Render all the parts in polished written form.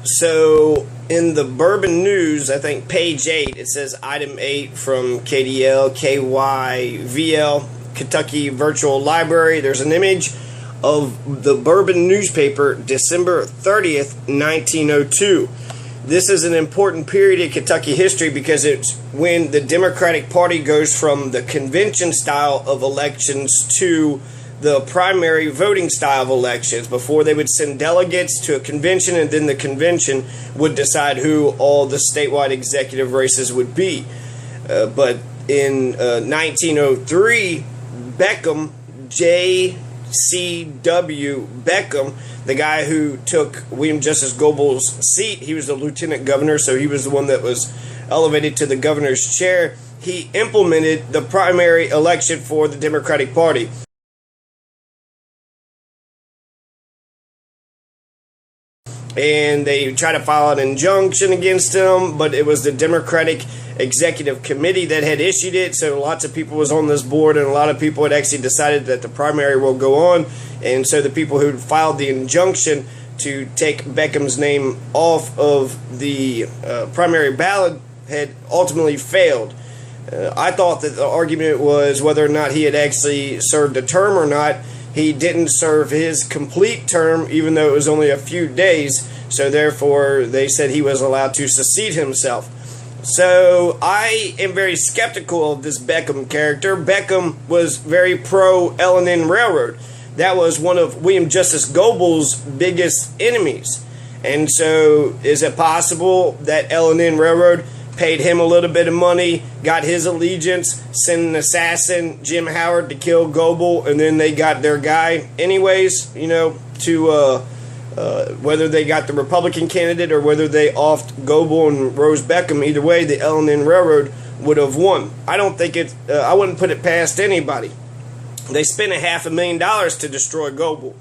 So in the Bourbon News, I think page 8, it says item 8 from KDL, KYVL, Kentucky Virtual Library. There's an image of the Bourbon newspaper, December 30th, 1902. This is an important period in Kentucky history because it's when the Democratic Party goes from the convention style of elections to the primary voting style of elections. Before, they would send delegates to a convention, and then the convention would decide who all the statewide executive races would be. But in 1903, Beckham, J.C.W. Beckham, the guy who took William Justice Goble's seat, he was the lieutenant governor, so he was the one that was elevated to the governor's chair. He implemented the primary election for the Democratic Party. And they tried to file an injunction against him, but it was the Democratic Executive Committee that had issued it, so lots of people was on this board, and a lot of people had actually decided that the primary will go on, and so the people who filed the injunction to take Beckham's name off of the primary ballot had ultimately failed. I thought that the argument was whether or not he had actually served a term or not. He didn't serve his complete term, even though it was only a few days, so therefore they said he was allowed to secede himself. So I am very skeptical of this Beckham character. Beckham was very pro L&N Railroad. That was one of William Justice Goble's biggest enemies. And so is it possible that L&N Railroad paid him a little bit of money, got his allegiance, sent an assassin, Jim Howard, to kill Goble, and then they got their guy anyways, to whether they got the Republican candidate or whether they offed Goble and Rose Beckham, either way, the L&N Railroad would have won. I don't think I wouldn't put it past anybody. They spent $500,000 to destroy Goble.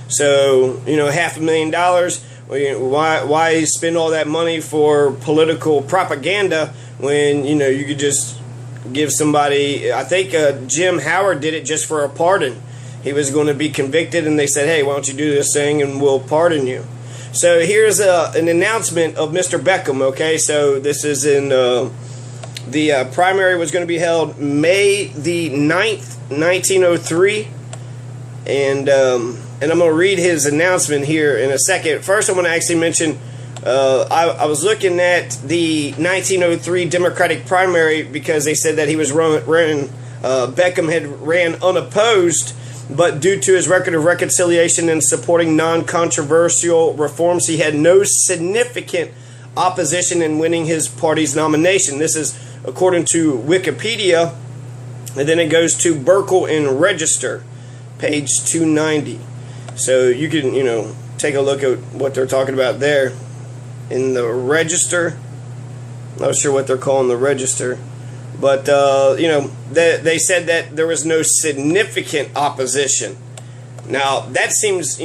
So, $500,000. Why spend all that money for political propaganda when, you could just give somebody, I think Jim Howard did it just for a pardon. He was going to be convicted, and they said, hey, why don't you do this thing and we'll pardon you. So here's an announcement of Mr. Beckham, okay? So this is in, the primary was going to be held May the 9th, 1903, and I'm going to read his announcement here in a second. First, I want to actually mention, I was looking at the 1903 Democratic primary because they said that he was Beckham had ran unopposed, but due to his record of reconciliation and supporting non-controversial reforms, he had no significant opposition in winning his party's nomination. This is according to Wikipedia, and then it goes to Burkle and Register, page 290. So you can, take a look at what they're talking about there in the Register. Not sure what they're calling the Register. But, they said that there was no significant opposition. Now, that seems,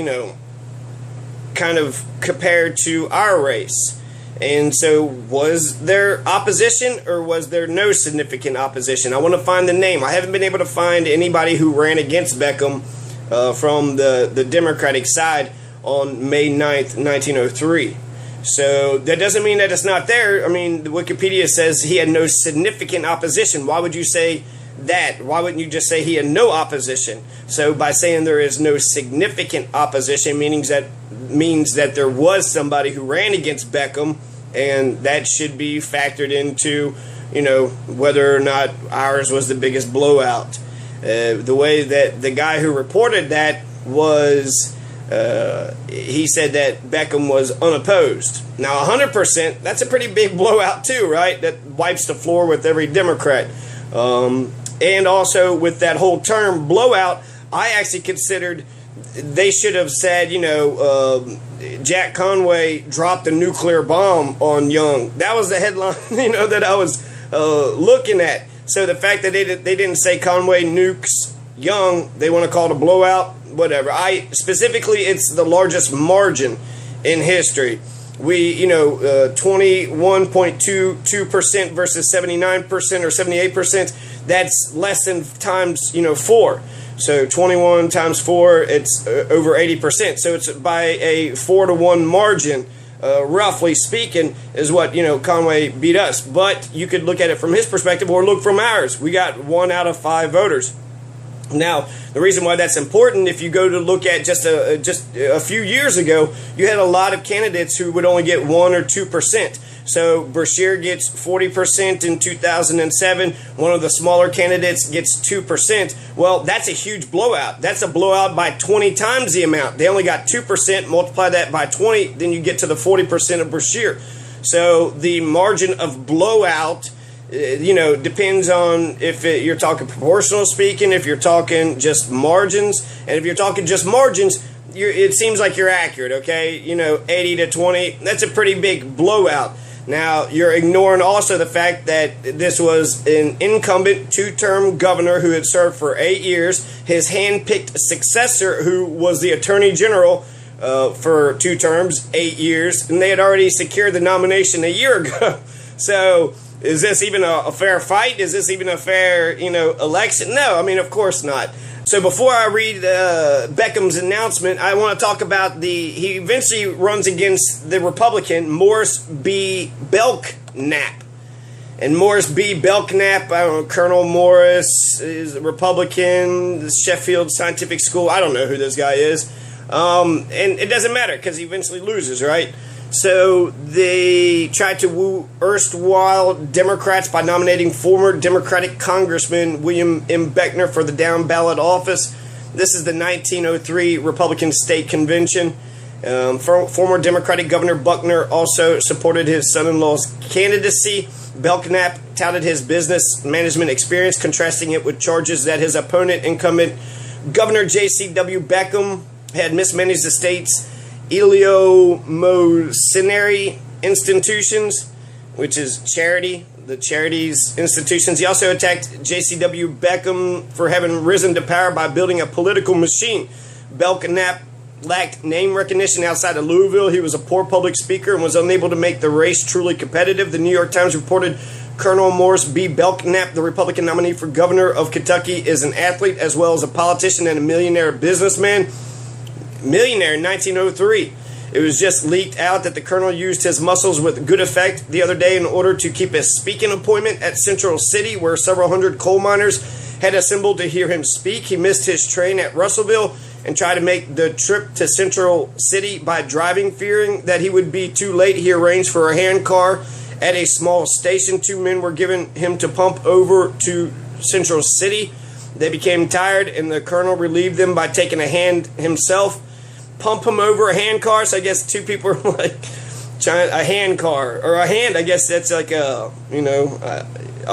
kind of compared to our race. And so, was there opposition or was there no significant opposition? I want to find the name. I haven't been able to find anybody who ran against Beckham from the Democratic side on May 9th, 1903. So that doesn't mean that it's not there. I mean, the Wikipedia says he had no significant opposition. Why would you say that? Why wouldn't you just say he had no opposition? So by saying there is no significant opposition means that there was somebody who ran against Beckham, and that should be factored into, whether or not ours was the biggest blowout. The way that the guy who reported that was, he said that Beckham was unopposed. Now, 100%, that's a pretty big blowout too, right? That wipes the floor with every Democrat. And also with that whole term blowout, I actually considered they should have said, Jack Conway dropped a nuclear bomb on Young. That was the headline, that I was looking at. So the fact that they didn't say Conway nukes Young, they want to call it a blowout, whatever. Specifically, it's the largest margin in history. We, 21.22% versus 79% or 78%, that's less than times, 4. So 21 times 4, it's over 80%. So it's by a 4-to-1 margin roughly speaking, is what, Conway beat us. But you could look at it from his perspective or look from ours. We got 1 out of 5 voters. Now, the reason why that's important, if you go to look at just a few years ago, you had a lot of candidates who would only get 1 or 2%. So Brashear gets 40% in 2007. One of the smaller candidates gets 2%. Well, that's a huge blowout. That's a blowout by 20 times the amount. They only got 2%. Multiply that by 20, then you get to the 40% of Brashear. So the margin of blowout, depends on if you're talking proportional speaking, if you're talking just margins. And if you're talking just margins, it seems like you're accurate, okay? 80 to 20, that's a pretty big blowout. Now, you're ignoring also the fact that this was an incumbent 2-term governor who had served for 8 years, his hand-picked successor who was the attorney general for 2 terms, 8 years, and they had already secured the nomination a year ago. So, is this even a fair fight? Is this even a fair, election? No, of course not. So before I read Beckham's announcement, I want to talk about he eventually runs against the Republican, Morris B. Belknap. And Morris B. Belknap, I don't know, Colonel Morris is a Republican, the Sheffield Scientific School, I don't know who this guy is. And it doesn't matter because he eventually loses, right? So they tried to woo erstwhile Democrats by nominating former Democratic Congressman William M. Beckner for the down-ballot office. This is the 1903 Republican State Convention. Former Democratic Governor Buckner also supported his son-in-law's candidacy. Belknap touted his business management experience, contrasting it with charges that his opponent, incumbent Governor J.C.W. Beckham, had mismanaged the state's eleemosynary institutions, which is charity, the charities institutions. He also attacked J.C.W. Beckham for having risen to power by building a political machine. Belknap lacked name recognition outside of Louisville. He was a poor public speaker and was unable to make the race truly competitive. The New York Times reported Colonel Morris B. Belknap, the Republican nominee for governor of Kentucky, is an athlete as well as a politician and a millionaire businessman. Millionaire in 1903. It was just leaked out that the colonel used his muscles with good effect the other day in order to keep a speaking appointment at Central City, where several hundred coal miners had assembled to hear him speak. He missed his train at Russellville and tried to make the trip to Central City by driving. Fearing that he would be too late, he arranged for a hand car at a small station. 2 men were given him to pump over to Central City. They became tired, and the colonel relieved them by taking a hand himself. Pump him over a hand car. So I guess 2 people are like trying a hand car or a hand. I guess that's like a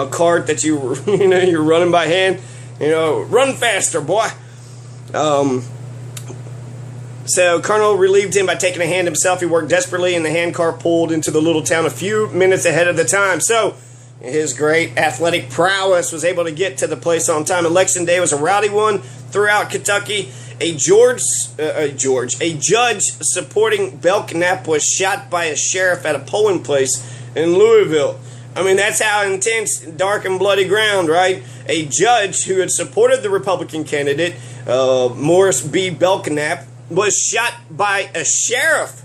cart that you're running by hand. Run faster, boy. So Colonel relieved him by taking a hand himself. He worked desperately, and the hand car pulled into the little town a few minutes ahead of the time. So his great athletic prowess was able to get to the place on time. Election day was a rowdy one throughout Kentucky. A judge supporting Belknap was shot by a sheriff at a polling place in Louisville. That's how intense, dark, and bloody ground, right? A judge who had supported the Republican candidate, Morris B. Belknap, was shot by a sheriff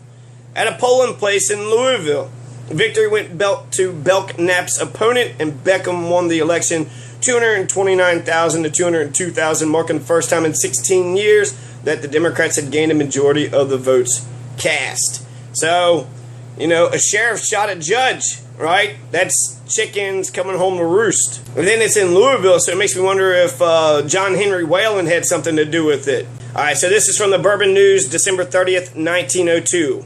at a polling place in Louisville. Victory went to Belknap's opponent, and Beckham won the election 229,000 to 202,000, marking the first time in 16 years that the Democrats had gained a majority of the votes cast. So, a sheriff shot a judge, right? That's chickens coming home to roost. And then it's in Louisville, so it makes me wonder if John Henry Whalen had something to do with it. All right, so this is from the Bourbon News, December 30th, 1902.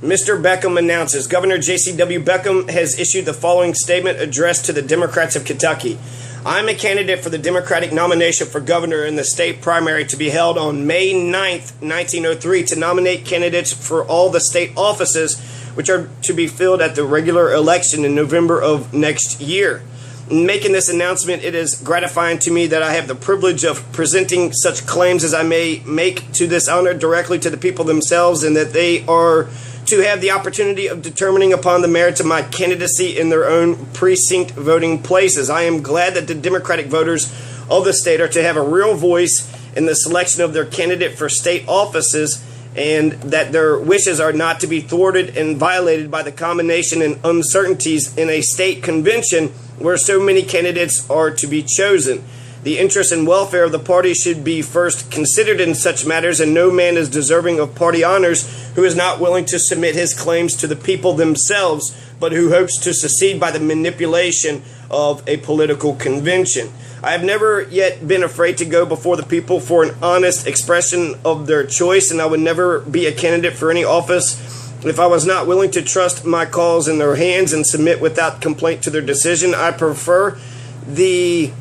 Mr. Beckham announces Governor J.C.W. Beckham has issued the following statement addressed to the Democrats of Kentucky. I'm a candidate for the Democratic nomination for governor in the state primary to be held on May 9th, 1903, to nominate candidates for all the state offices which are to be filled at the regular election in November of next year. In making this announcement, it is gratifying to me that I have the privilege of presenting such claims as I may make to this honor directly to the people themselves, and that they are to have the opportunity of determining upon the merits of my candidacy in their own precinct voting places. I am glad that the Democratic voters of the state are to have a real voice in the selection of their candidate for state offices, and that their wishes are not to be thwarted and violated by the combination and uncertainties in a state convention where so many candidates are to be chosen. The interest and welfare of the party should be first considered in such matters, and no man is deserving of party honors who is not willing to submit his claims to the people themselves, but who hopes to succeed by the manipulation of a political convention. I have never yet been afraid to go before the people for an honest expression of their choice, and I would never be a candidate for any office if I was not willing to trust my cause in their hands and submit without complaint to their decision. I prefer the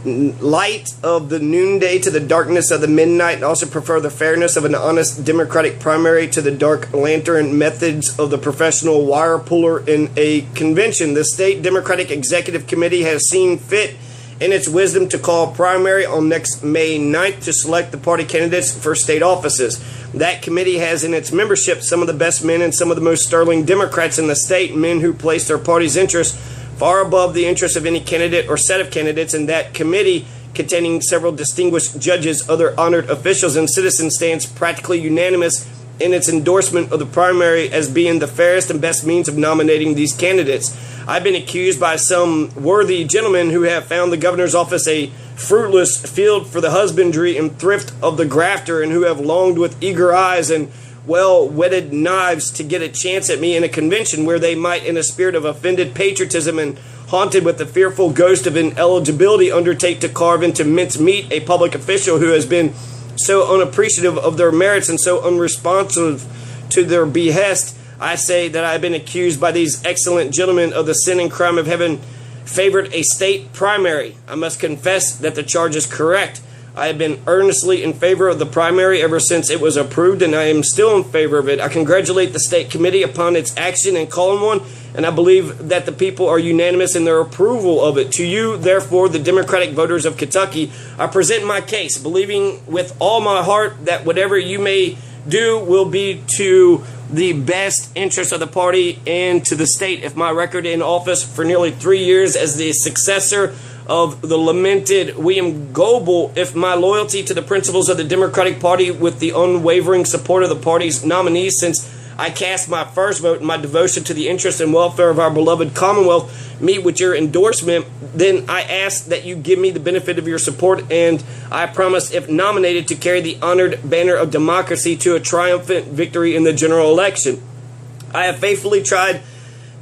light of the noonday to the darkness of the midnight, and also prefer the fairness of an honest democratic primary to the dark lantern methods of the professional wire puller in a convention. The state Democratic Executive Committee has seen fit in its wisdom to call primary on next May 9th to select the party candidates for state offices. That committee has in its membership some of the best men and some of the most sterling Democrats in the state, men who place their party's interests far above the interests of any candidate or set of candidates. In that committee, containing several distinguished judges, other honored officials, and citizens, stands practically unanimous in its endorsement of the primary as being the fairest and best means of nominating these candidates. I've been accused by some worthy gentlemen who have found the governor's office a fruitless field for the husbandry and thrift of the grafter, and who have longed with eager eyes and well-whetted knives to get a chance at me in a convention where they might, in a spirit of offended patriotism and haunted with the fearful ghost of ineligibility, undertake to carve into mincemeat a public official who has been so unappreciative of their merits and so unresponsive to their behest. I say that I have been accused by these excellent gentlemen of the sin and crime of having favored a state primary. I must confess that the charge is correct. I have been earnestly in favor of the primary ever since it was approved, and I am still in favor of it. I congratulate the state committee upon its action in calling one, and I believe that the people are unanimous in their approval of it. To you, therefore, the Democratic voters of Kentucky, I present my case, believing with all my heart that whatever you may do will be to the best interest of the party and to the state. If my record in office for nearly 3 years as the successor of the lamented William Goebel, if my loyalty to the principles of the Democratic Party with the unwavering support of the party's nominees since I cast my first vote and my devotion to the interest and welfare of our beloved Commonwealth meet with your endorsement, then I ask that you give me the benefit of your support, and I promise, if nominated, to carry the honored banner of democracy to a triumphant victory in the general election. I have faithfully tried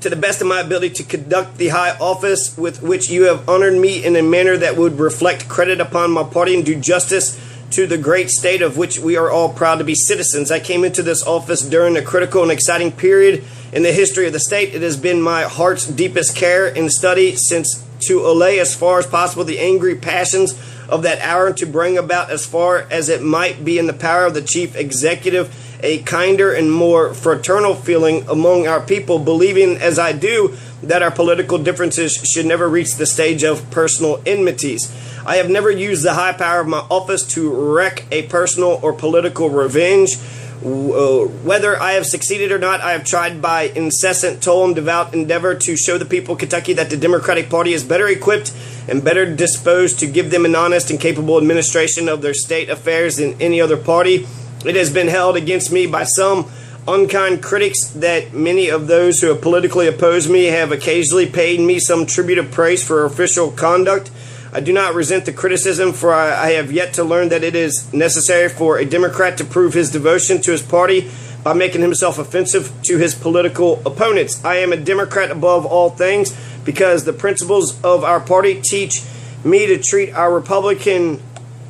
to the best of my ability to conduct the high office with which you have honored me in a manner that would reflect credit upon my party and do justice to the great state of which we are all proud to be citizens. I came into this office during a critical and exciting period in the history of the state. It has been my heart's deepest care and study since to allay as far as possible the angry passions of that hour, and to bring about, as far as it might be in the power of the chief executive, a kinder and more fraternal feeling among our people, believing as I do that our political differences should never reach the stage of personal enmities. I have never used the high power of my office to wreak a personal or political revenge. Whether I have succeeded or not, I have tried by incessant toil and devout endeavor to show the people of Kentucky that the Democratic Party is better equipped and better disposed to give them an honest and capable administration of their state affairs than any other party. It has been held against me by some unkind critics that many of those who have politically opposed me have occasionally paid me some tribute of praise for official conduct. I do not resent the criticism, for I have yet to learn that it is necessary for a Democrat to prove his devotion to his party by making himself offensive to his political opponents. I am a Democrat above all things because the principles of our party teach me to treat our Republican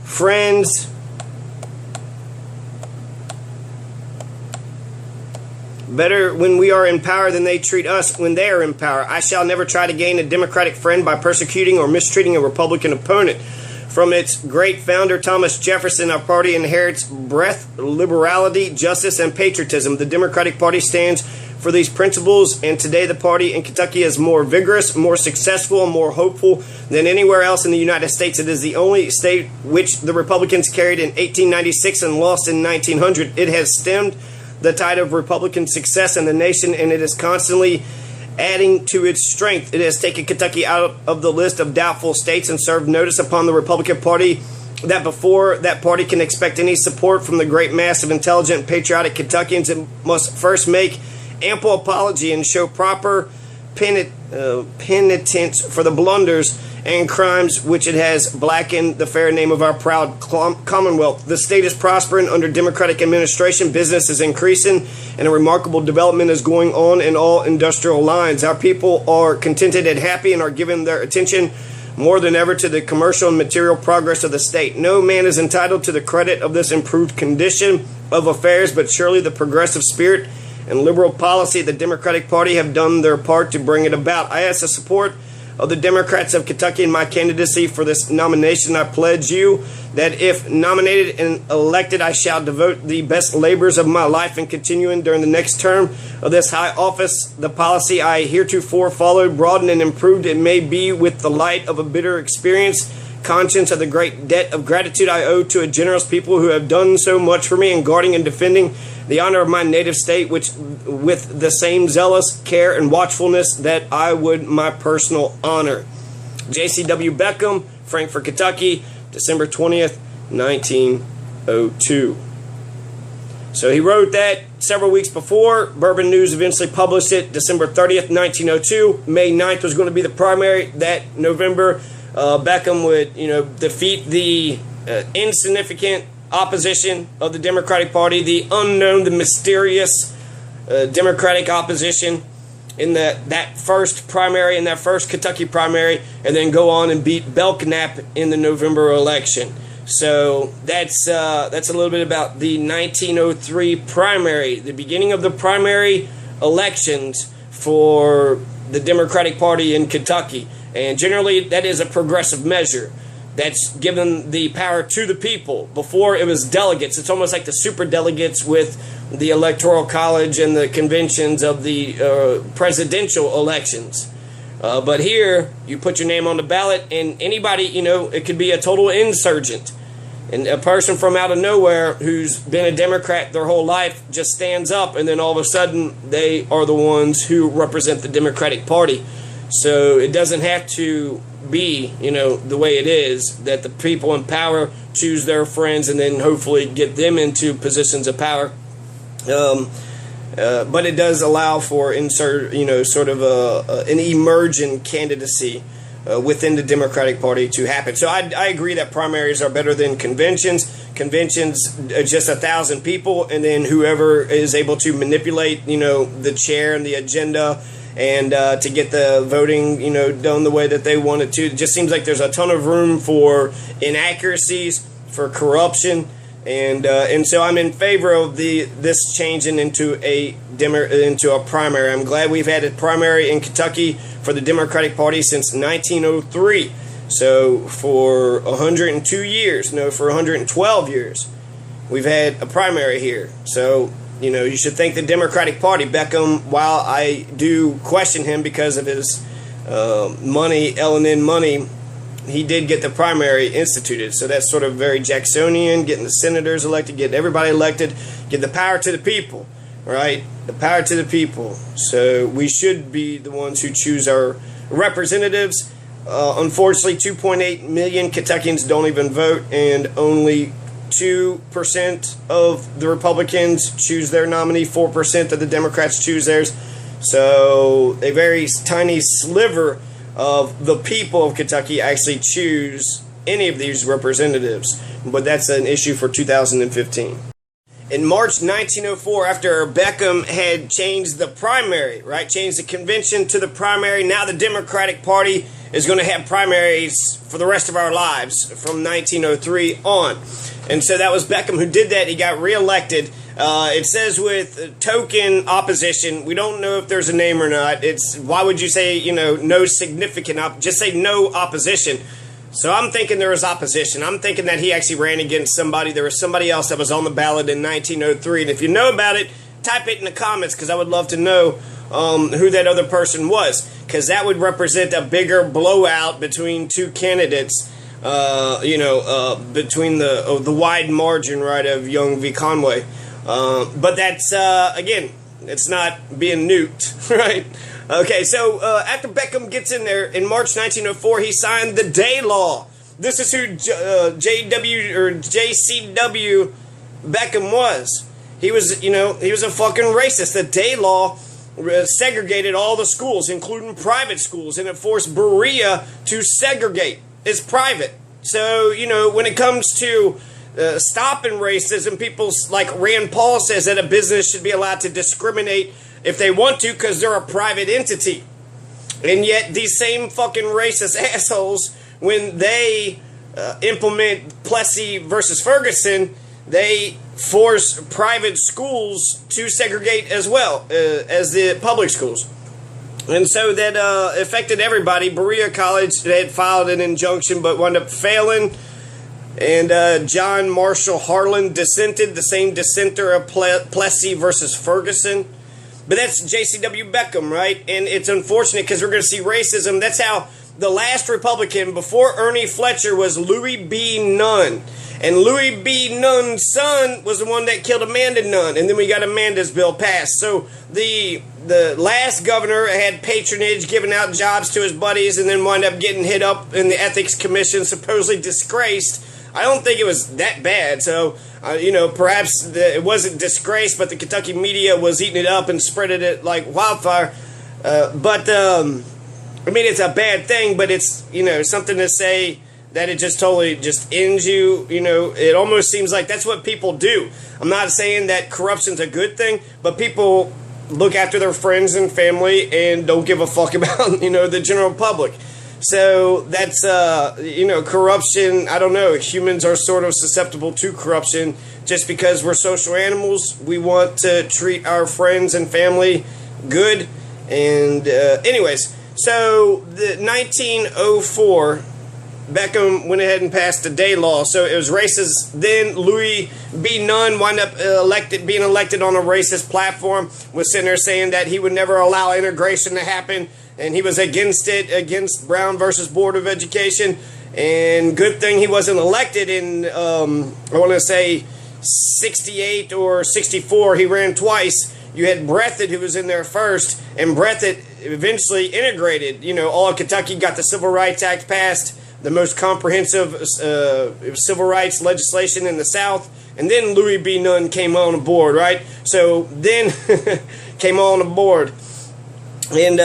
friends better when we are in power than they treat us when they are in power. I shall never try to gain a Democratic friend by persecuting or mistreating a Republican opponent. From its great founder, Thomas Jefferson, our party inherits breadth, liberality, justice, and patriotism. The Democratic Party stands for these principles, and today the party in Kentucky is more vigorous, more successful, and more hopeful than anywhere else in the United States. It is the only state which the Republicans carried in 1896 and lost in 1900. It has stemmed the tide of Republican success in the nation, and it is constantly adding to its strength. It has taken Kentucky out of the list of doubtful states and served notice upon the Republican Party that before that party can expect any support from the great mass of intelligent, patriotic Kentuckians, it must first make ample apology and show proper penitence for the blunders and crimes which it has blackened the fair name of our proud Commonwealth. The state is prospering under Democratic administration, business is increasing, and a remarkable development is going on in all industrial lines. Our people are contented and happy and are giving their attention more than ever to the commercial and material progress of the state. No man is entitled to the credit of this improved condition of affairs, but surely the progressive spirit and liberal policy of the Democratic Party have done their part to bring it about. I ask the support of the Democrats of Kentucky in my candidacy for this nomination. I pledge you that if nominated and elected, I shall devote the best labors of my life in continuing during the next term of this high office the policy I heretofore followed, broadened and improved it may be with the light of a bitter experience, conscience of the great debt of gratitude I owe to a generous people who have done so much for me in guarding and defending the honor of my native state, which with the same zealous care and watchfulness that I would my personal honor. J.C.W. Beckham, Frankfort, Kentucky, December 20th, 1902. So he wrote that several weeks before. Bourbon News eventually published it December 30th, 1902. May 9th was going to be the primary. That November, Beckham would, defeat the insignificant opposition of the Democratic Party, the unknown, the mysterious Democratic opposition in that first primary, in that first Kentucky primary, and then go on and beat Belknap in the November election. So that's a little bit about the 1903 primary, the beginning of the primary elections for the Democratic Party in Kentucky. And generally, that is a progressive measure. That's given the power to the people. Before, it was delegates. It's almost like the super delegates with the Electoral College and the conventions of the presidential elections. But here, you put your name on the ballot, and anybody, it could be a total insurgent. And a person from out of nowhere who's been a Democrat their whole life just stands up, and then all of a sudden, they are the ones who represent the Democratic Party. So it doesn't have to be, the way it is, that the people in power choose their friends and then hopefully get them into positions of power. But it does allow for an emergent candidacy within the Democratic Party to happen. So I agree that primaries are better than conventions. Conventions, just 1,000 people, and then whoever is able to manipulate, the chair and the agenda, and to get the voting, done the way that they want it to. It just seems like there's a ton of room for inaccuracies, for corruption, and so I'm in favor of this changing into a primary. I'm glad we've had a primary in Kentucky for the Democratic Party since 1903. So for 102 years, for 112 years, we've had a primary here. So you should thank the Democratic Party. Beckham, while I do question him because of his money, L&N money, he did get the primary instituted. So that's sort of very Jacksonian, getting the senators elected, getting everybody elected, get the power to the people, right? The power to the people. So we should be the ones who choose our representatives. Unfortunately, 2.8 million Kentuckians don't even vote, and only 2% of the Republicans choose their nominee, 4% of the Democrats choose theirs. So a very tiny sliver of the people of Kentucky actually choose any of these representatives. But that's an issue for 2015. In March 1904, after Beckham had changed the primary, right, changed the convention to the primary, now the Democratic Party is going to have primaries for the rest of our lives from 1903 on. And so that was Beckham who did that. He got reelected. It says with token opposition. We don't know if there's a name or not. Why would you say, no significant just say no opposition. So I'm thinking there was opposition. I'm thinking that he actually ran against somebody. There was somebody else that was on the ballot in 1903. And if you know about it, type it in the comments, because I would love to know who that other person was, because that would represent a bigger blowout between two candidates. Between the wide margin, right, of Young v. Conway. But that's, again, it's not being nuked, right? Okay, so after Beckham gets in there, in March 1904, he signed the Day Law. This is who JW or JCW Beckham was. He was, he was a fucking racist. The day law segregated all the schools, including private schools, and it forced Berea to segregate. It's private. So, when it comes to stopping racism, people like Rand Paul says that a business should be allowed to discriminate if they want to because they're a private entity. And yet these same fucking racist assholes, when they implement Plessy versus Ferguson, they force private schools to segregate as well as the public schools. And so that affected everybody. Berea College, they had filed an injunction but wound up failing. And John Marshall Harlan dissented, the same dissenter of Plessy versus Ferguson. But that's JCW Beckham, right? And it's unfortunate because we're going to see racism. That's how the last Republican before Ernie Fletcher was Louis B. Nunn. And Louis B. Nunn's son was the one that killed Amanda Nunn. And then we got Amanda's bill passed. So the last governor had patronage, giving out jobs to his buddies, and then wound up getting hit up in the Ethics Commission, supposedly disgraced. I don't think it was that bad. So, perhaps it wasn't disgraced, but the Kentucky media was eating it up and spreading it like wildfire. It's a bad thing, but it's, something to say that it just totally just ends you. It almost seems like that's what people do. I'm not saying that corruption's a good thing, but people look after their friends and family and don't give a fuck about, the general public. So that's, corruption. I don't know. Humans are sort of susceptible to corruption just because we're social animals. We want to treat our friends and family good. And anyways, so the 1904, Beckham went ahead and passed the day law. So it was racist. Then Louis B. Nunn wound up being elected on a racist platform, was sitting there saying that he would never allow integration to happen. And he was against it, against Brown versus Board of Education. And good thing he wasn't elected in, I want to say, 68 or 64. He ran twice. You had Breathitt, who was in there first. And Breathitt eventually integrated. All of Kentucky got the Civil Rights Act passed, the most comprehensive civil rights legislation in the South. And then Louis B. Nunn came on board, right? So then came on board. And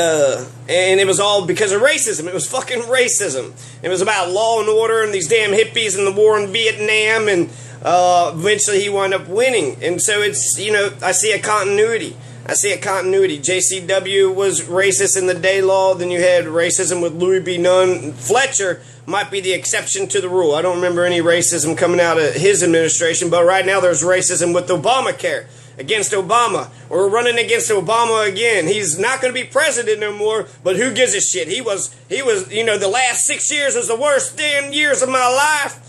it was all because of racism. It was fucking racism. It was about law and order and these damn hippies and the war in Vietnam, and eventually he wound up winning. And so it's, I see a continuity. JCW was racist in the day law. Then you had racism with Louis B. Nunn. Fletcher might be the exception to the rule. I don't remember any racism coming out of his administration, but right now there's racism with Obamacare. Against Obama. We're running against Obama again. He's not going to be president no more, but who gives a shit? He was, the last 6 years was the worst damn years of my life.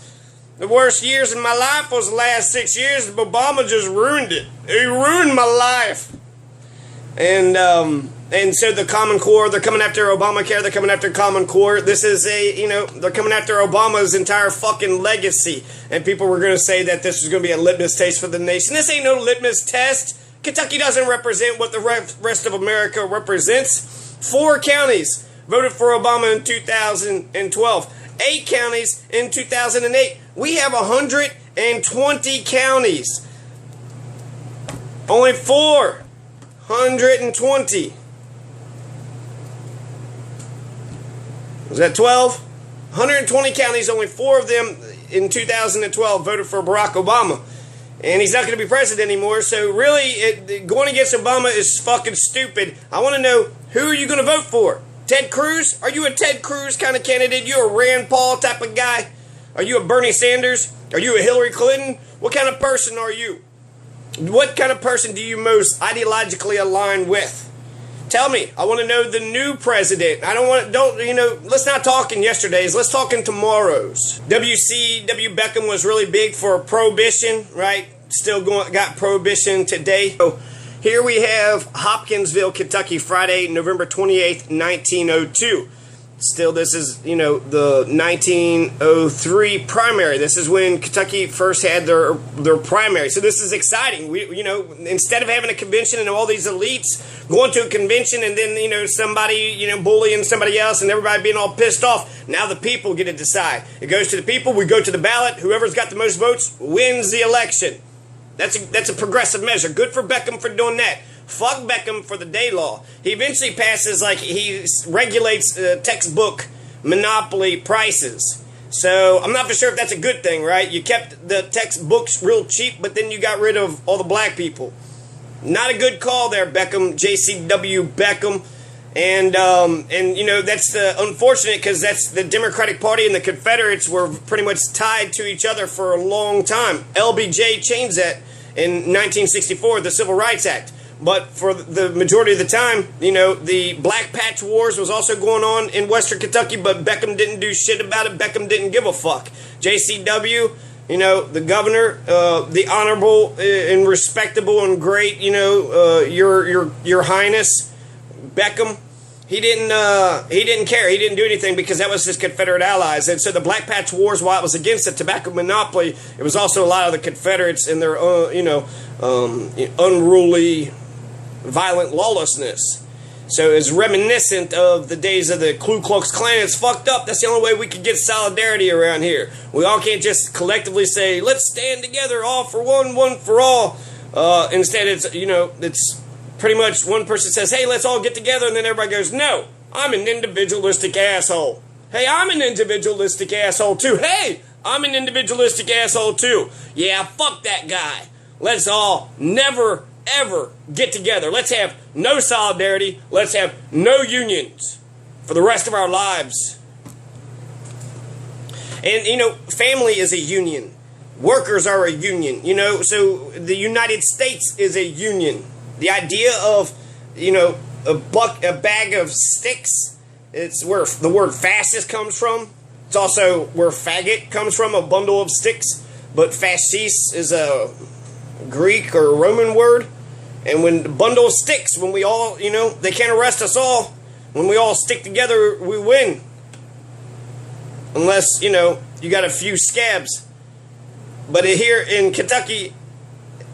The worst years of my life was the last 6 years. Obama just ruined it. He ruined my life. And so the Common Core, they're coming after Obamacare, they're coming after Common Core. This is they're coming after Obama's entire fucking legacy. And people were going to say that this was going to be a litmus test for the nation. This ain't no litmus test. Kentucky doesn't represent what the rest of America represents. 4 counties voted for Obama in 2012. 8 counties in 2008. We have 120 counties. Only 420. Was that 12? 120 counties, only 4 of them in 2012 voted for Barack Obama. And he's not going to be president anymore, so really, going against Obama is fucking stupid. I want to know, who are you going to vote for? Ted Cruz? Are you a Ted Cruz kind of candidate? You a Rand Paul type of guy? Are you a Bernie Sanders? Are you a Hillary Clinton? What kind of person are you? What kind of person do you most ideologically align with? Tell me. I want to know the new president. Let's not talk in yesterday's. Let's talk in tomorrow's. WCW Beckham was really big for prohibition, right? Still got prohibition today. So here we have Hopkinsville, Kentucky, Friday, November 28th, 1902. Still, this is, the 1903 primary. This is when Kentucky first had their primary. So this is exciting. Instead of having a convention and all these elites going to a convention and then, somebody, bullying somebody else and everybody being all pissed off, now the people get to decide. It goes to the people. We go to the ballot. Whoever's got the most votes wins the election. That's a progressive measure. Good for Beckham for doing that. Fuck Beckham for the day law. He eventually passes, he regulates textbook monopoly prices. So I'm not for sure if that's a good thing, right? You kept the textbooks real cheap, but then you got rid of all the black people. Not a good call there, Beckham, JCW Beckham. And that's the unfortunate, because that's the Democratic Party and the Confederates were pretty much tied to each other for a long time. LBJ changed that in 1964, the Civil Rights Act. But for the majority of the time, the Black Patch Wars was also going on in Western Kentucky, but Beckham didn't do shit about it. Beckham didn't give a fuck. JCW, the governor, the honorable and respectable and great, your highness, Beckham, he didn't care. He didn't do anything because that was his Confederate allies. And so the Black Patch Wars, while it was against the tobacco monopoly, it was also a lot of the Confederates and their, unruly, violent lawlessness. So it's reminiscent of the days of the Ku Klux Klan. It's fucked up. That's the only way we can get solidarity around here. We all can't just collectively say, let's stand together, all for one, one for all. Instead, it's pretty much one person says, hey, let's all get together, and then everybody goes, no, I'm an individualistic asshole. Hey, I'm an individualistic asshole too. Hey, I'm an individualistic asshole too. Yeah, fuck that guy. Let's all never ever get together. Let's have no solidarity. Let's have no unions for the rest of our lives. And, family is a union. Workers are a union, so the United States is a union. The idea of, a bag of sticks, it's where the word fascist comes from. It's also where faggot comes from, a bundle of sticks. But fascis is a Greek or Roman word. And when the bundle of sticks, when we all, they can't arrest us all. When we all stick together, we win. Unless, you got a few scabs. But here in Kentucky,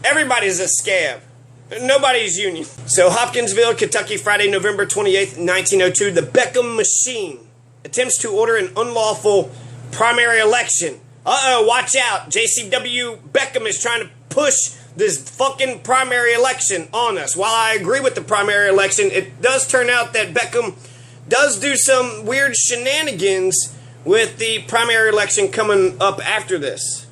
everybody's a scab. Nobody's union. So Hopkinsville, Kentucky, Friday, November 28th, 1902. The Beckham machine attempts to order an unlawful primary election. Uh-oh, watch out. JCW Beckham is trying to push this fucking primary election on us. While I agree with the primary election, it does turn out that Beckham does do some weird shenanigans with the primary election coming up after this.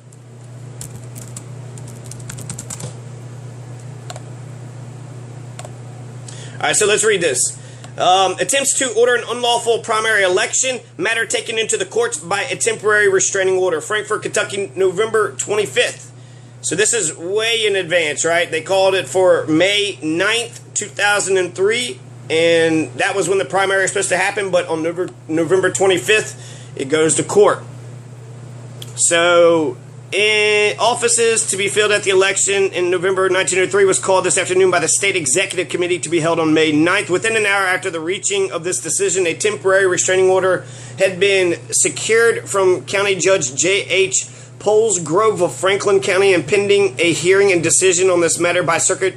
Alright, so let's read this. Attempts to order an unlawful primary election, matter taken into the courts by a temporary restraining order. Frankfort, Kentucky, November 25th. So this is way in advance, right? They called it for May 9th, 2003, and that was when the primary was supposed to happen, but on November 25th, it goes to court. So, offices to be filled at the election in November 1903 was called this afternoon by the State Executive Committee to be held on May 9th. Within an hour after the reaching of this decision, a temporary restraining order had been secured from County Judge J.H. Poles Grove of Franklin County, and pending a hearing and decision on this matter by Circuit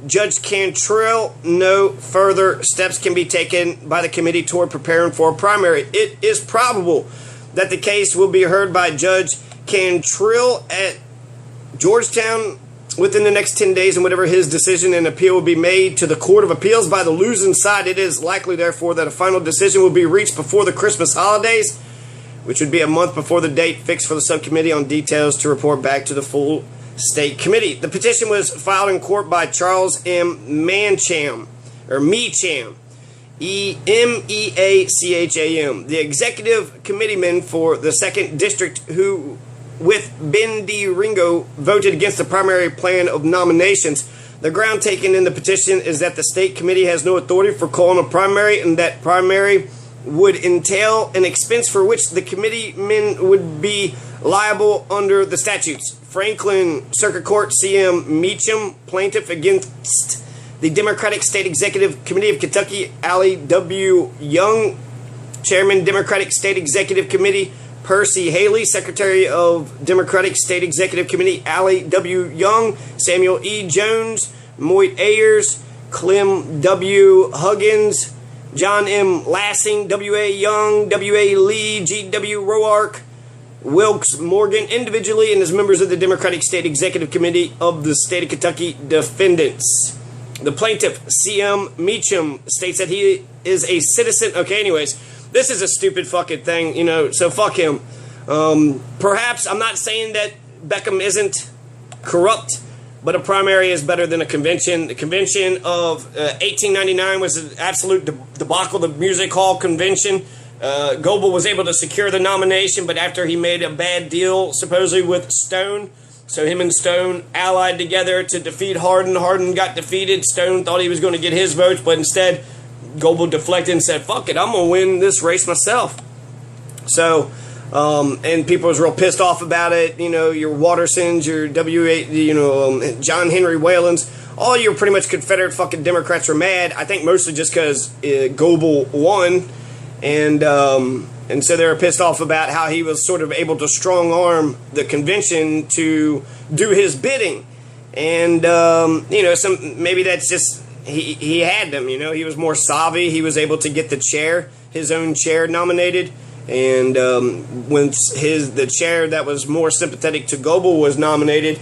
Judge Cantrell, no further steps can be taken by the committee toward preparing for a primary. It is probable that the case will be heard by Judge Cantrell at Georgetown within the next 10 days, and whatever his decision and appeal will be made to the Court of Appeals by the losing side. It is likely, therefore, that a final decision will be reached before the Christmas holidays, which would be a month before the date fixed for the subcommittee on details to report back to the full state committee. The petition was filed in court by Charles M. Meacham, E-M-E-A-C-H-A-M, the executive committeeman for the 2nd District, who, with Ben D. Ringo, voted against the primary plan of nominations. The ground taken in the petition is that the state committee has no authority for calling a primary, and that primary would entail an expense for which the committeemen would be liable under the statutes. Franklin Circuit Court, C.M. Meacham, plaintiff against the Democratic State Executive Committee of Kentucky, Allie W. Young, Chairman, Democratic State Executive Committee, Percy Haley. Secretary of Democratic State Executive Committee, Allie W. Young. Samuel E. Jones, Moit Ayers, Clem W. Huggins, John M. Lassing, W.A. Young, W.A. Lee, G.W. Roark, Wilkes Morgan, individually and as members of the Democratic State Executive Committee of the State of Kentucky defendants. The plaintiff, C.M. Meacham, states that he is a citizen. Okay, anyways, this is a stupid fucking thing, so fuck him. Perhaps, I'm not saying that Beckham isn't corrupt, but a primary is better than a convention. The convention of 1899 was an absolute debacle, the Music Hall Convention. Goebel was able to secure the nomination, but after he made a bad deal, supposedly with Stone, so him and Stone allied together to defeat Hardin. Hardin got defeated. Stone thought he was going to get his votes, but instead Goebel deflected and said, fuck it, I'm going to win this race myself. So, and people was real pissed off about it. Your Wattersons, your John Henry Whalens, all your pretty much Confederate fucking Democrats were mad. I think mostly just because Goebel won, and so they were pissed off about how he was sort of able to strong arm the convention to do his bidding, and maybe that's just he had them. He was more savvy. He was able to get his own chair nominated. And when the chair that was more sympathetic to Goebel was nominated,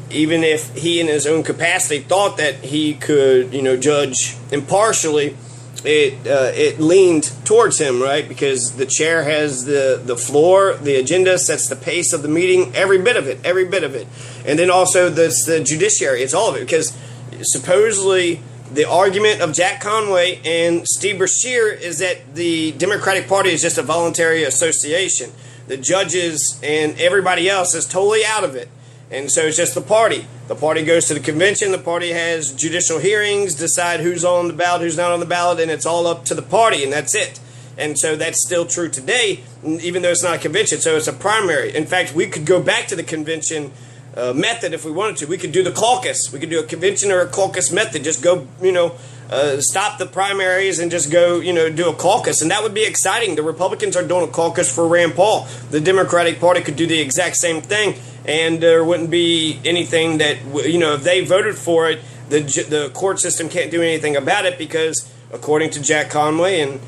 even if he in his own capacity thought that he could, judge impartially, it leaned towards him, right? Because the chair has the floor, the agenda, sets the pace of the meeting, every bit of it. And then also the judiciary, it's all of it. Because supposedly the argument of Jack Conway and Steve Beshear is that the Democratic Party is just a voluntary association. The judges and everybody else is totally out of it. And so it's just the party. The party goes to the convention. The party has judicial hearings, decide who's on the ballot, who's not on the ballot, and it's all up to the party, and that's it. And so that's still true today, even though it's not a convention. So it's a primary. In fact, we could go back to the convention method if we wanted to. We could do the caucus. We could do a convention or a caucus method. Just go, stop the primaries and just go, do a caucus. And that would be exciting. The Republicans are doing a caucus for Rand Paul. The Democratic Party could do the exact same thing. And there wouldn't be anything that, if they voted for it, the court system can't do anything about it because, according to Jack Conway and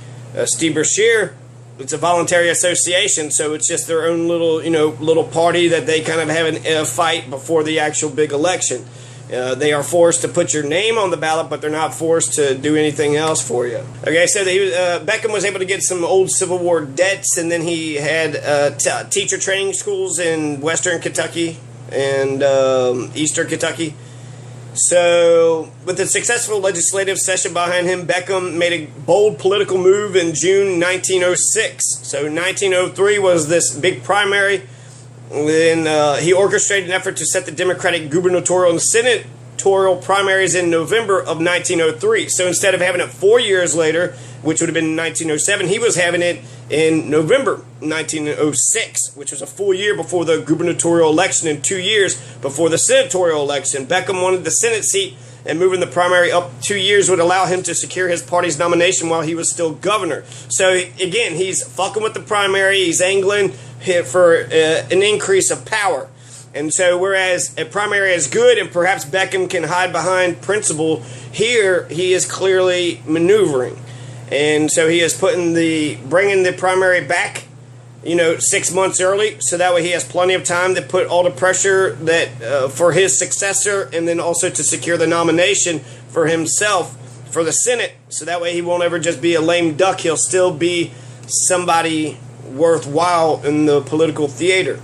Steve Beshear, it's a voluntary association, so it's just their own little party that they kind of have a fight before the actual big election. They are forced to put your name on the ballot, but they're not forced to do anything else for you. Okay, so Beckham was able to get some old Civil War debts, and then he had teacher training schools in Western Kentucky and Eastern Kentucky. So, with a successful legislative session behind him, Beckham made a bold political move in June 1906. So, 1903 was this big primary. Then he orchestrated an effort to set the Democratic gubernatorial and senatorial primaries in November of 1903. So, instead of having it 4 years later, which would have been 1907, he was having it in November 1906, which was a full year before the gubernatorial election and 2 years before the senatorial election. Beckham wanted the Senate seat, and moving the primary up 2 years would allow him to secure his party's nomination while he was still governor. So, again, he's fucking with the primary. He's angling for an increase of power. And so, whereas a primary is good and perhaps Beckham can hide behind principle, here he is clearly maneuvering. And so he is bringing the primary back, 6 months early, so that way he has plenty of time to put all the pressure that for his successor, and then also to secure the nomination for himself for the Senate, so that way he won't ever just be a lame duck. He'll still be somebody worthwhile in the political theater.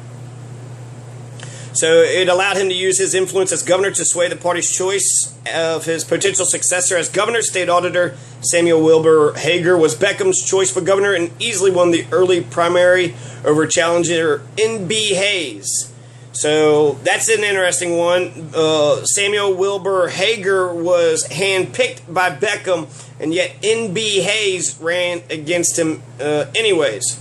So it allowed him to use his influence as governor to sway the party's choice of his potential successor as governor. State Auditor Samuel Wilbur Hager was Beckham's choice for governor and easily won the early primary over challenger N.B. Hayes. So that's an interesting one. Samuel Wilbur Hager was handpicked by Beckham, and yet N.B. Hayes ran against him anyways.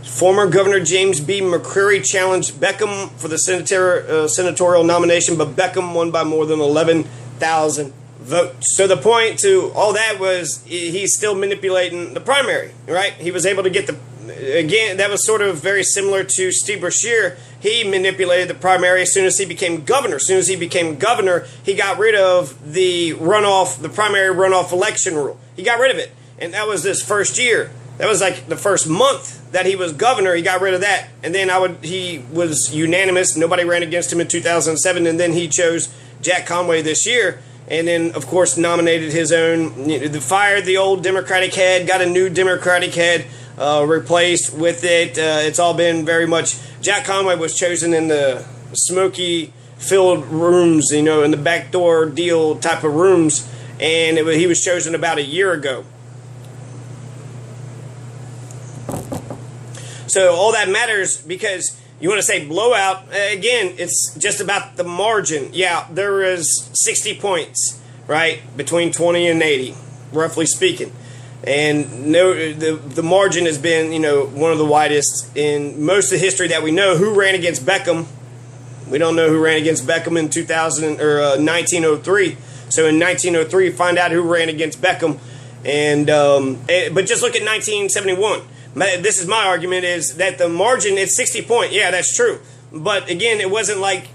Former Governor James B. McCreary challenged Beckham for the senatorial nomination, but Beckham won by more than 11,000 votes. So the point to all that was he's still manipulating the primary, right? He was able to get again, that was sort of very similar to Steve Beshear. He manipulated the primary as soon as he became governor. As soon as he became governor, he got rid of the primary runoff election rule. He got rid of it. And that was his first year. That was like the first month that he was governor. He got rid of that. And then he was unanimous. Nobody ran against him in 2007. And then he chose Jack Conway this year. And then, of course, nominated his own, fired the old Democratic head, got a new Democratic head replaced with it. It's all been very much, Jack Conway was chosen in the smoky-filled rooms, in the backdoor deal type of rooms. And he was chosen about a year ago. So all that matters because you want to say blowout, again, it's just about the margin. Yeah, there is 60 points, right, between 20 and 80, roughly speaking. And the margin has been, one of the widest in most of the history that we know. Who ran against Beckham? We don't know who ran against Beckham in 1903. So in 1903, find out who ran against Beckham. And but just look at 1971. This is my argument, is that the margin, it's 60 point. Yeah, that's true. But again, it wasn't like,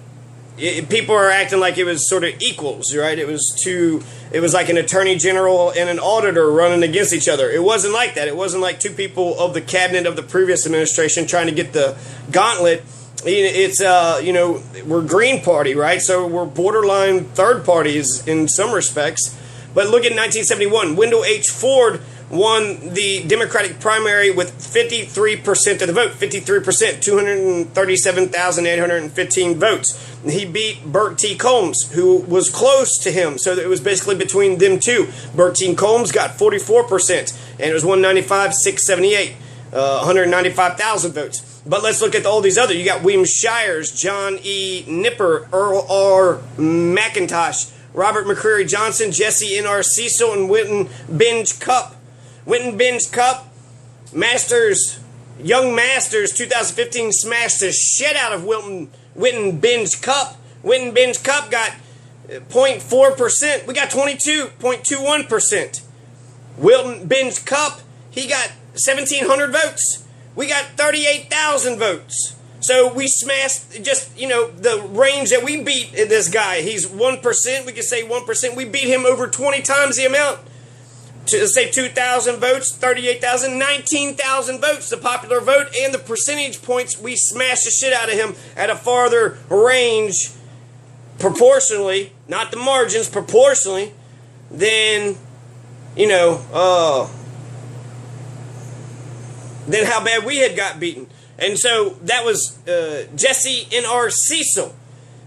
people are acting like it was sort of equals, right? It was like an attorney general and an auditor running against each other. It wasn't like that. It wasn't like two people of the cabinet of the previous administration trying to get the gauntlet. It's, we're Green Party, right? So we're borderline third parties in some respects. But look at 1971. Wendell H. Ford won the Democratic primary with 53% of the vote. 53%, 237,815 votes. He beat Burt T. Combs, who was close to him. So it was basically between them two. Burt T. Combs got 44%, and it was 195,678, 195,000 votes. But let's look at all these other. You got William Shires, John E. Nipper, Earl R. McIntosh, Robert McCreary Johnson, Jesse N.R. Cecil, and Winton Benj Cup. Winton Benj Cup, Young Masters 2015 smashed the shit out of Winton Benj Cup. Winton Benj Cup got 0.4%. We got 22.21%. Winton Benj Cup, he got 1,700 votes. We got 38,000 votes. So we smashed just, the range that we beat this guy. He's 1%. We could say 1%. We beat him over 20 times the amount. To say 2,000 votes, 38,000, 19,000 votes, the popular vote, and the percentage points, we smashed the shit out of him at a farther range, proportionally, not the margins, proportionally, than, than how bad we had got beaten. And so that was Jesse N.R. Cecil.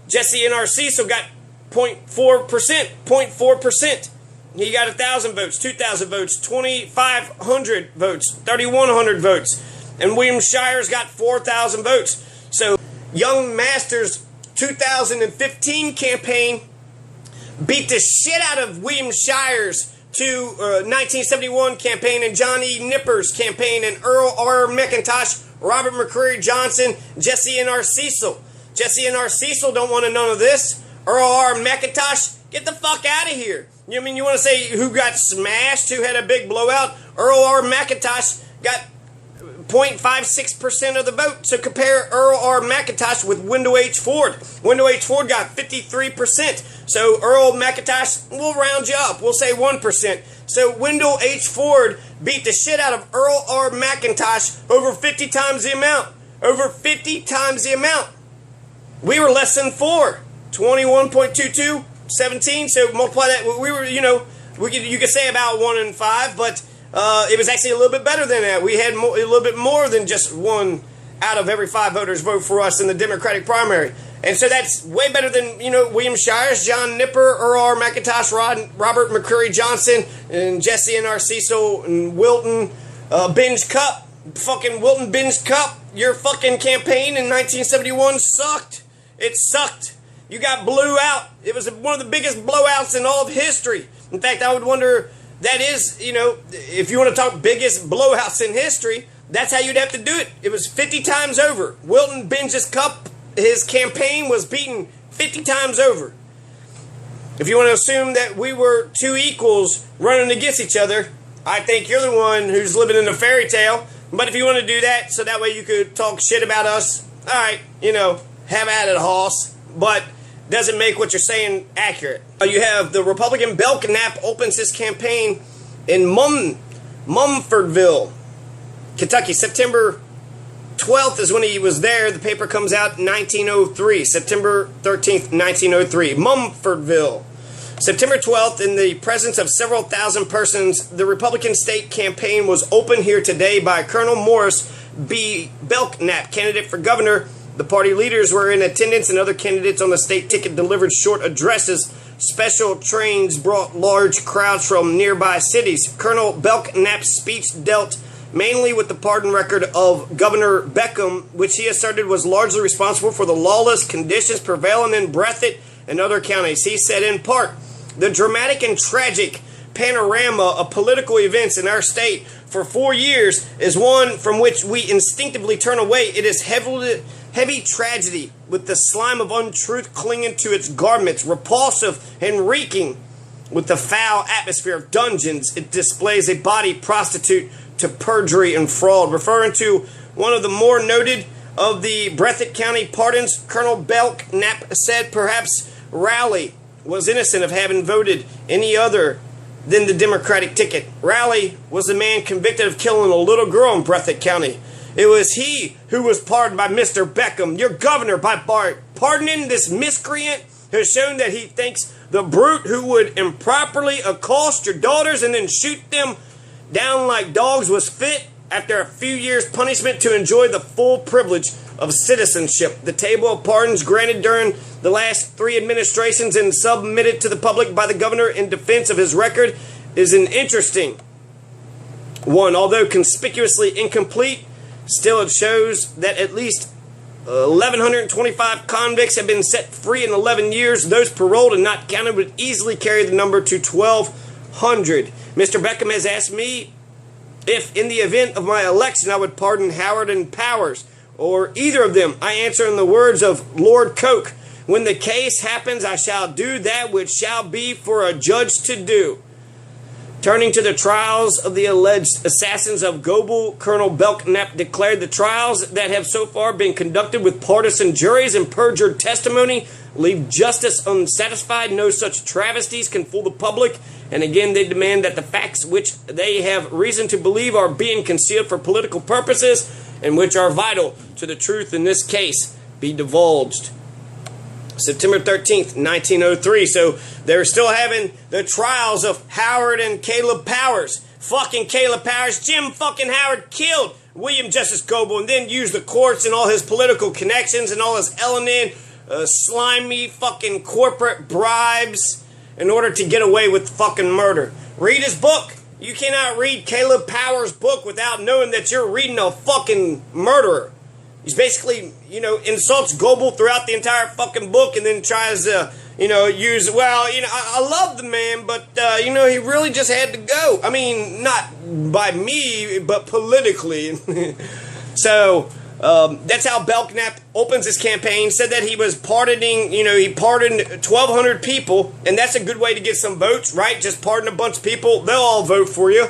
Jesse N.R. Cecil got 0.4%. He got 1,000 votes, 2,000 votes, 2,500 votes, 3,100 votes. And William Shires got 4,000 votes. So Young Masters' 2015 campaign beat the shit out of William Shires' 1971 campaign and John E. Nipper's campaign and Earl R. McIntosh, Robert McCreary Johnson, Jesse N.R. Cecil. Jesse N.R. Cecil don't want none of this. Earl R. McIntosh, get the fuck out of here. You want to say who got smashed, who had a big blowout? Earl R. McIntosh got 0.56% of the vote. So compare Earl R. McIntosh with Wendell H. Ford. Wendell H. Ford got 53%. So Earl McIntosh, we'll round you up. We'll say 1%. So Wendell H. Ford beat the shit out of Earl R. McIntosh over 50 times the amount. Over 50 times the amount. We were less than 4. 21.22. 17, so multiply that. We were, you could say about 1 in 5, but it was actually a little bit better than that. We had a little bit more than just 1 out of every 5 voters vote for us in the Democratic primary. And so that's way better than, William Shires, John Nipper, Earl R. McIntosh, Robert McCreary Johnson, and Jesse N.R. Cecil, and Wilton Benj Cup. Fucking Wilton Benj Cup, your fucking campaign in 1971 sucked. It sucked. You got blew out. It was one of the biggest blowouts in all of history. In fact, I would wonder, that is, if you want to talk biggest blowouts in history, that's how you'd have to do it. It was 50 times over. Wilton Benj's Cup, his campaign was beaten 50 times over. If you want to assume that we were two equals running against each other, I think you're the one who's living in a fairy tale. But if you want to do that, so that way you could talk shit about us, all right, have at it, Hoss. But doesn't make what you're saying accurate. You have the Republican Belknap opens his campaign in Mumfordville, Kentucky. September 12th is when he was there. The paper comes out in 1903. September 13th, 1903. Mumfordville. September 12th, in the presence of several thousand persons, the Republican state campaign was opened here today by Colonel Morris B. Belknap, candidate for governor. The party leaders were in attendance, and other candidates on the state ticket delivered short addresses. Special trains brought large crowds from nearby cities. Colonel Belknap's speech dealt mainly with the pardon record of Governor Beckham, which he asserted was largely responsible for the lawless conditions prevailing in Breathitt and other counties. He said, in part, the dramatic and tragic panorama of political events in our state for 4 years is one from which we instinctively turn away. It is heavy tragedy, with the slime of untruth clinging to its garments, repulsive and reeking with the foul atmosphere of dungeons. It displays a body prostitute to perjury and fraud. Referring to one of the more noted of the Breathitt County pardons, Colonel Belknap said perhaps Rowley was innocent of having voted any other than the Democratic ticket. Rowley was the man convicted of killing a little girl in Breathitt County. It was he who was pardoned by Mr. Beckham, your governor, by pardoning this miscreant has shown that he thinks the brute who would improperly accost your daughters and then shoot them down like dogs was fit, after a few years' punishment, to enjoy the full privilege of citizenship. The table of pardons granted during the last 3 administrations and submitted to the public by the governor in defense of his record is an interesting one. Although conspicuously incomplete, still it shows that at least 1,125 convicts have been set free in 11 years. Those paroled and not counted would easily carry the number to 1,200. Mr. Beckham has asked me if, in the event of my election, I would pardon Howard and Powers, or either of them. I answer in the words of Lord Coke, when the case happens, I shall do that which shall be for a judge to do. Turning to the trials of the alleged assassins of Goebel, Colonel Belknap declared the trials that have so far been conducted with partisan juries and perjured testimony leave justice unsatisfied. No such travesties can fool the public. And again, they demand that the facts which they have reason to believe are being concealed for political purposes and which are vital to the truth in this case be divulged. September 13th, 1903. So they're still having the trials of Howard and Caleb Powers. Fucking Caleb Powers. Jim fucking Howard killed William Justice Goebel and then used the courts and all his political connections and all his L&N slimy fucking corporate bribes in order to get away with fucking murder. Read his book. You cannot read Caleb Powers' book without knowing that you're reading a fucking murderer. He's basically, insults Goebel throughout the entire fucking book and then tries to, use, I love the man, but, he really just had to go. I mean, not by me, but politically. So, that's how Belknap opens his campaign, said that he was pardoning, he pardoned 1,200 people, and that's a good way to get some votes, right? Just pardon a bunch of people, they'll all vote for you.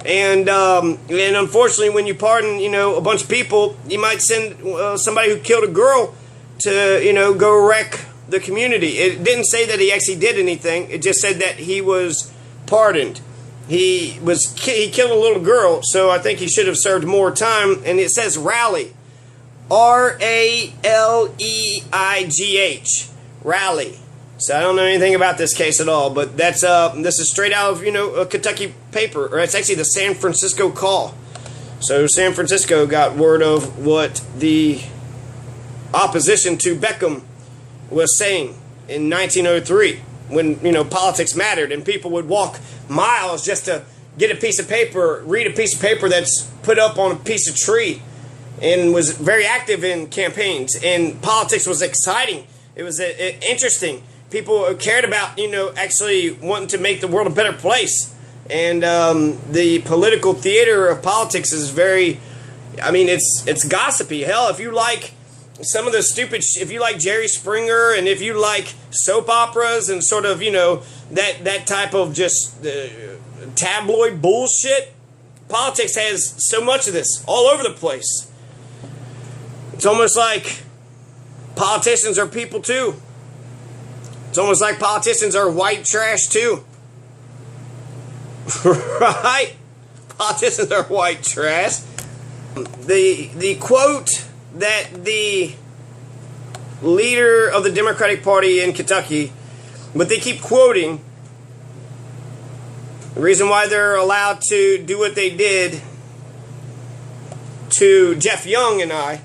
And unfortunately, when you pardon, a bunch of people, you might send somebody who killed a girl to, go wreck the community. It didn't say that he actually did anything. It just said that he was pardoned. He killed a little girl, so I think he should have served more time. And it says Raleigh, R-A-L-E-I-G-H, Raleigh. So I don't know anything about this case at all, but this is straight out of, a Kentucky paper, or it's actually the San Francisco Call. So San Francisco got word of what the opposition to Beckham was saying in 1903 when, politics mattered and people would walk miles just to get a piece of paper, read a piece of paper that's put up on a piece of tree, and was very active in campaigns, and politics was exciting. It was interesting. People cared about, actually wanting to make the world a better place. And the political theater of politics is very, it's gossipy. Hell, if you like some of the stupid, if you like Jerry Springer and if you like soap operas and sort of, that type of just tabloid bullshit, politics has so much of this all over the place. It's almost like politicians are people too. It's almost like politicians are white trash too. Right? Politicians are white trash. The quote that the leader of the Democratic Party in Kentucky, but they keep quoting, the reason why they're allowed to do what they did to Jeff Young and I.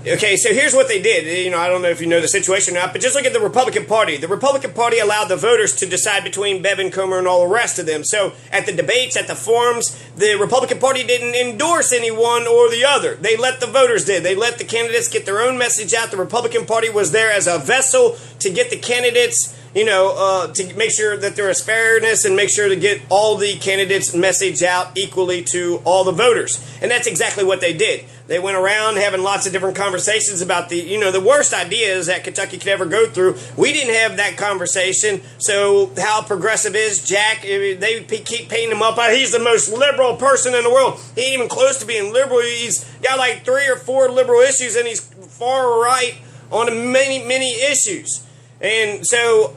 Okay, so here's what they did. I don't know if you know the situation or not, but just look at the Republican Party. The Republican Party allowed the voters to decide between Bevin, Comer, and all the rest of them. So at the debates, at the forums, the Republican Party didn't endorse any one or the other. They let the voters did. They let the candidates get their own message out. The Republican Party was there as a vessel to get the candidates, to make sure that there is fairness and make sure to get all the candidates' message out equally to all the voters. And that's exactly what they did. They went around having lots of different conversations about the worst ideas that Kentucky could ever go through. We didn't have that conversation. So how progressive is Jack? They keep painting him up. He's the most liberal person in the world. He ain't even close to being liberal. He's got like 3 or 4 liberal issues, and he's far right on many, many issues. And so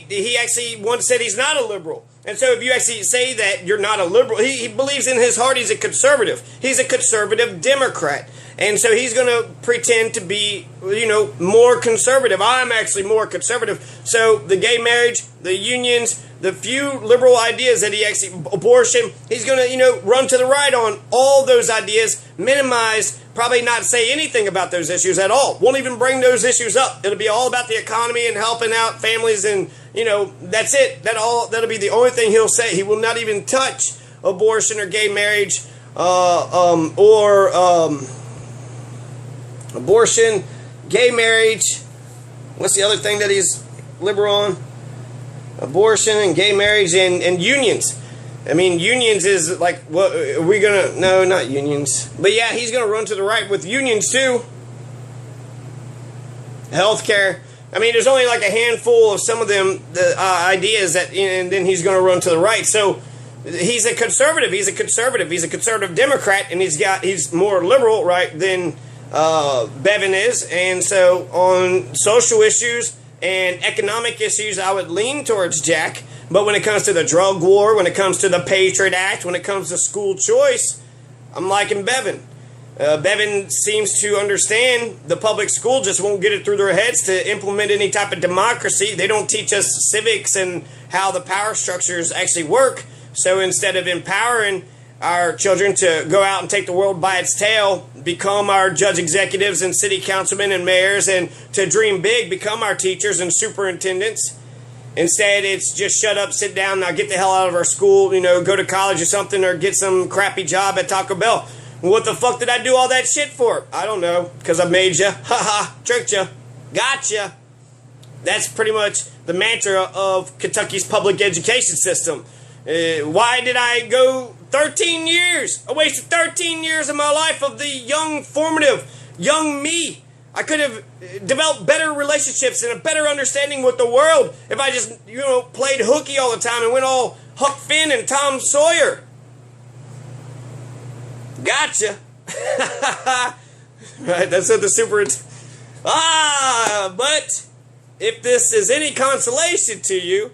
he actually once said he's not a liberal. And so if you actually say that you're not a liberal, he believes in his heart he's a conservative. He's a conservative Democrat. And so he's going to pretend to be, more conservative. I'm actually more conservative. So the gay marriage, the unions, the few liberal ideas that he actually, abortion, he's going to, run to the right on all those ideas, minimize, probably not say anything about those issues at all. Won't even bring those issues up. It'll be all about the economy and helping out families and, that's it. That'll be the only thing he'll say. He will not even touch abortion or gay marriage, abortion, gay marriage. What's the other thing that he's liberal on? Abortion and gay marriage and unions. I mean, unions is like, what are we gonna? No, not unions. But yeah, he's gonna run to the right with unions too. Healthcare. I mean, there's only like a handful of some of them ideas that, and then he's gonna run to the right. So he's a conservative. He's a conservative Democrat, and he's more liberal, right, than Bevin is. And so on social issues and economic issues, I would lean towards Jack. But when it comes to the drug war, when it comes to the Patriot Act, when it comes to school choice, I'm liking Bevin. Bevin seems to understand the public school just won't get it through their heads to implement any type of democracy. They don't teach us civics and how the power structures actually work. So instead of empowering our children to go out and take the world by its tail, become our judge executives and city councilmen and mayors, and to dream big, become our teachers and superintendents, instead it's just shut up, sit down, now get the hell out of our school, go to college or something, or get some crappy job at Taco Bell. What the fuck did I do all that shit for? I don't know, because I made you. Haha, tricked you. Gotcha. That's pretty much the mantra of Kentucky's public education system. Why did I go 13 years? I wasted 13 years of my life of the young, formative, young me. I could have developed better relationships and a better understanding with the world if I just, played hooky all the time and went all Huck Finn and Tom Sawyer. Gotcha. Right, that's what the super... but if this is any consolation to you,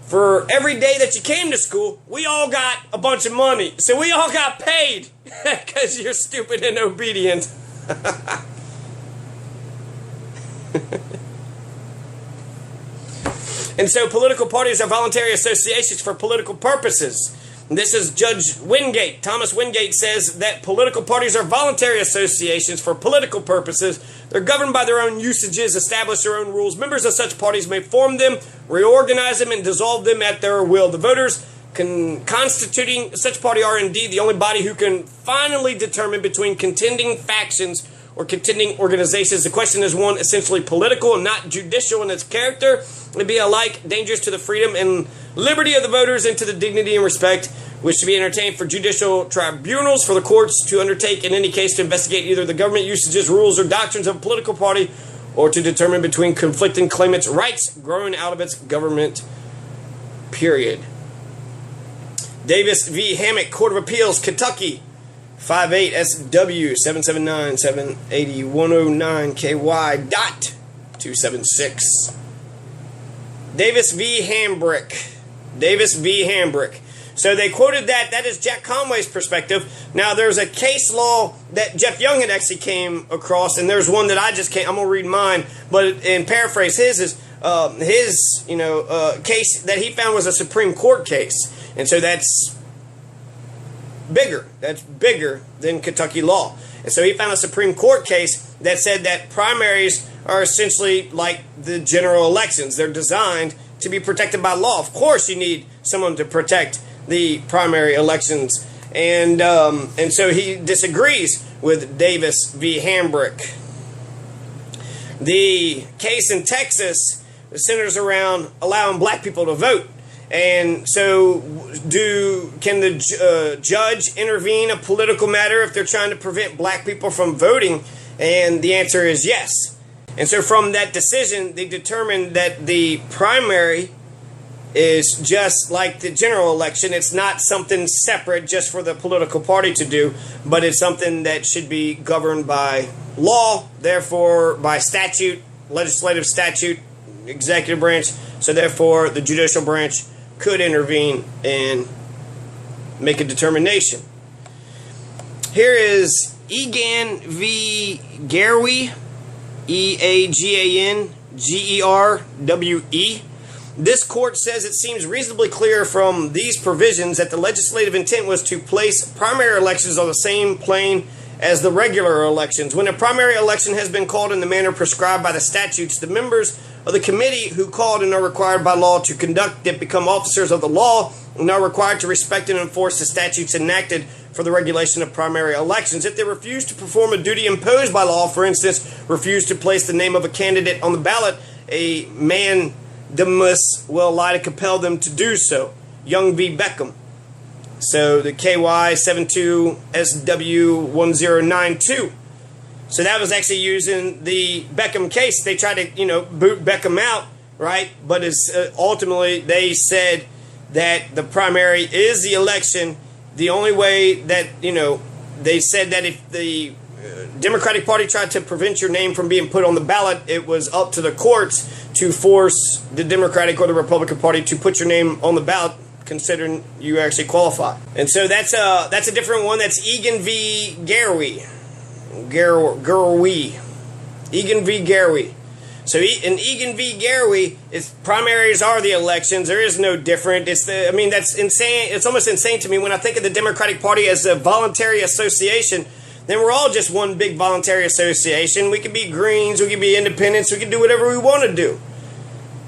for every day that you came to school, we all got a bunch of money. So we all got paid because you're stupid and obedient. And so political parties are voluntary associations for political purposes. This is Judge Wingate. Thomas Wingate says that political parties are voluntary associations for political purposes. They're governed by their own usages, establish their own rules. Members of such parties may form them, reorganize them, and dissolve them at their will. The voters constituting such party are indeed the only body who can finally determine between contending factions or contending organizations. The question is one essentially political and not judicial in its character. It would be alike dangerous to the freedom and liberty of the voters and to the dignity and respect which should be entertained for judicial tribunals for the courts to undertake in any case to investigate either the government usages, rules, or doctrines of a political party, or to determine between conflicting claimants' rights growing out of its government, period. Davis v. Hammock, Court of Appeals, Kentucky, 58 SW 779-780-109 KY dot 276. Davis v. Hambrick. Davis v. Hambrick. So they quoted that. That is Jack Conway's perspective. Now, there's a case law that Jeff Young had actually came across, and there's one that I just came. I'm going to read mine, but in paraphrase, his is case that he found was a Supreme Court case. And so that's bigger. That's bigger than Kentucky law. And so he found a Supreme Court case that said that primaries are essentially like the general elections. They're designed to be protected by law. Of course, you need someone to protect the primary elections. And so he disagrees with Davis v. Hambrick. The case in Texas centers around allowing black people to vote. And so can the judge intervene in a political matter if they're trying to prevent black people from voting? And the answer is yes. And so from that decision, they determined that the primary is just like the general election. It's not something separate just for the political party to do, but it's something that should be governed by law, therefore by statute, legislative statute, executive branch. So therefore the judicial branch could intervene and make a determination. Here is Egan v. Gerwe, EAGANGERWE. This court says it seems reasonably clear from these provisions that the legislative intent was to place primary elections on the same plane as the regular elections. When a primary election has been called in the manner prescribed by the statutes, the members of the committee who called and are required by law to conduct it become officers of the law and are required to respect and enforce the statutes enacted for the regulation of primary elections. If they refuse to perform a duty imposed by law, for instance, refuse to place the name of a candidate on the ballot, a mandamus will lie to compel them to do so. Young v. Beckham. So the KY 72SW1092. So that was actually using the Beckham case. They tried to, boot Beckham out, right? But ultimately they said that the primary is the election. The only way that, they said that if the Democratic Party tried to prevent your name from being put on the ballot, it was up to the courts to force the Democratic or the Republican Party to put your name on the ballot, considering you actually qualify. And so that's a different one. That's Egan v. Gerwe. Egan v. Gerwe. So in Egan v. Gerwe, primaries are the elections. There is no different. That's insane. It's almost insane to me when I think of the Democratic Party as a voluntary association. Then we're all just one big voluntary association. We can be Greens, we can be Independents, we can do whatever we want to do.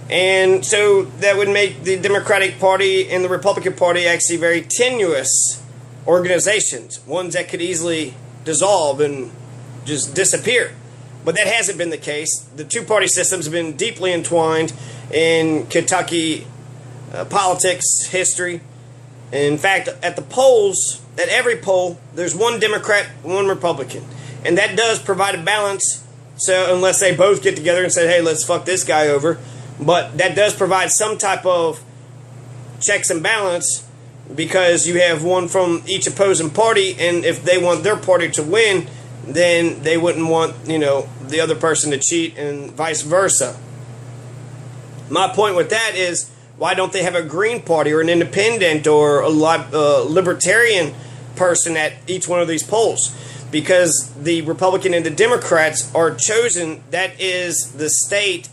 And so that would make the Democratic Party and the Republican Party actually very tenuous organizations, ones that could easily dissolve and just disappear. But that hasn't been the case. The two-party system's been deeply entwined in Kentucky politics, history. In fact, at the polls, at every poll, there's one Democrat, one Republican. And that does provide a balance. So unless they both get together and say, hey, let's fuck this guy over. But that does provide some type of checks and balance, because you have one from each opposing party, and if they want their party to win, then they wouldn't want, the other person to cheat, and vice versa. My point with that is, why don't they have a Green Party or an Independent or a Libertarian person at each one of these polls? Because the Republican and the Democrats are chosen. That is the state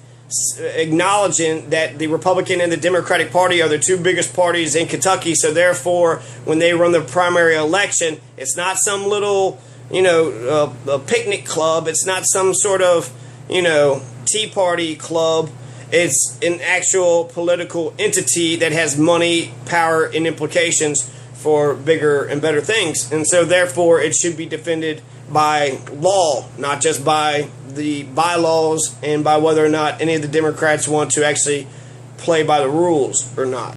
acknowledging that the Republican and the Democratic Party are the two biggest parties in Kentucky. So therefore, when they run the primary election, it's not some little, a picnic club. It's not some sort of, Tea Party club. It's an actual political entity that has money, power, and implications for bigger and better things. And so therefore, it should be defended by law, not just by the bylaws and by whether or not any of the Democrats want to actually play by the rules or not.